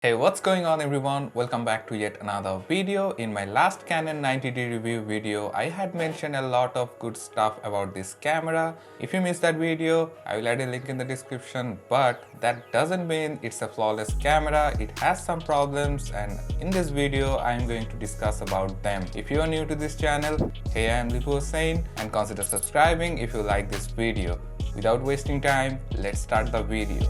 Hey, what's going on everyone? Welcome back to yet another video. In my last Canon 90D review video, I had mentioned a lot of good stuff about this camera. If you missed that video, I will add a link in the description, but that doesn't mean it's a flawless camera. It has some problems, and in this video, I am going to discuss about them. If you are new to this channel, hey, I am Lipu Hussain, and consider subscribing if you like this video. Without wasting time, let's start the video.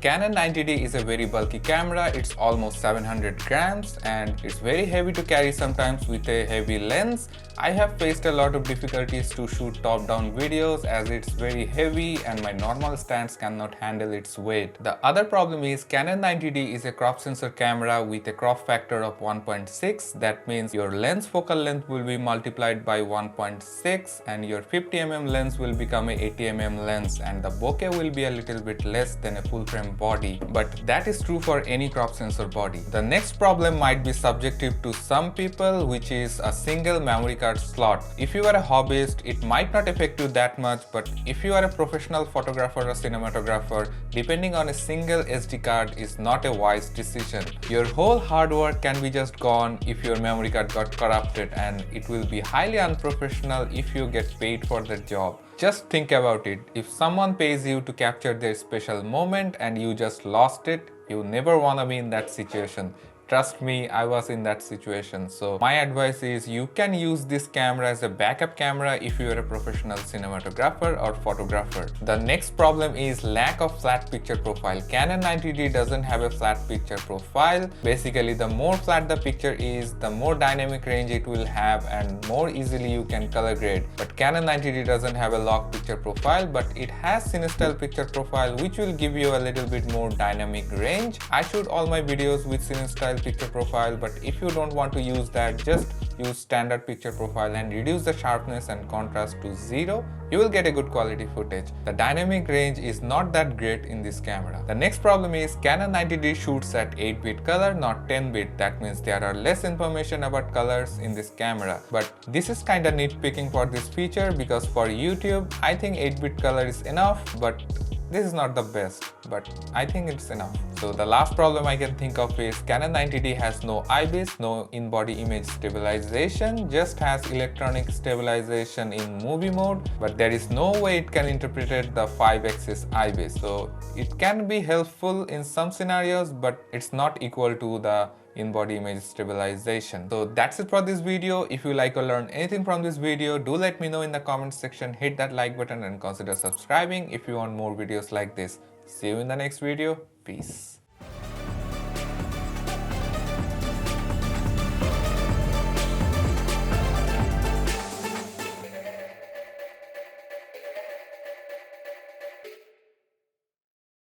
Canon 90D is a very bulky camera. It's almost 700 grams and it's very heavy to carry sometimes with a heavy lens. I have faced a lot of difficulties to shoot top-down videos as it's very heavy and my normal stands cannot handle its weight. The other problem is Canon 90D is a crop sensor camera with a crop factor of 1.6. That means your lens focal length will be multiplied by 1.6 and your 50mm lens will become a 80mm lens and the bokeh will be a little bit less than a full frame body, but that is true for any crop sensor body. The next problem might be subjective to some people, which is a single memory card slot. If you are a hobbyist, it might not affect you that much, but if you are a professional photographer or cinematographer, depending on a single SD card is not a wise decision. Your whole hard work can be just gone if your memory card got corrupted, and it will be highly unprofessional if you get paid for the job. Just think about it. If someone pays you to capture their special moment and you just lost it, you never want to be in that situation. Trust me, I was in that situation. So my advice is you can use this camera as a backup camera if you are a professional cinematographer or photographer. The next problem is lack of flat picture profile. Canon 90D doesn't have a flat picture profile. Basically, the more flat the picture is, the more dynamic range it will have and more easily you can color grade. But Canon 90D doesn't have a lock picture profile, but it has cine-style picture profile, which will give you a little bit more dynamic range. I shoot all my videos with cine-style picture profile, but if you don't want to use that, just use standard picture profile and reduce the sharpness and contrast to 0. You will get a good quality footage. The dynamic range is not that great in this camera. The next problem is Canon 90D shoots at 8-bit color, not 10-bit. That means there are less information about colors in this camera. But this is kinda nitpicking for this feature because for YouTube, I think 8-bit color is enough, but this is not the best, but I think it's enough. So the last problem I can think of is Canon 90D has no IBIS, no in-body image stabilization, just has electronic stabilization in movie mode, but there is no way it can interpret the 5-axis IBIS. So it can be helpful in some scenarios, but it's not equal to the in-body image stabilization. So that's it for this video. If you like or learn anything from this video, do let me know in the comment section. Hit that like button and consider subscribing if you want more videos like this. See you in the next video. Peace.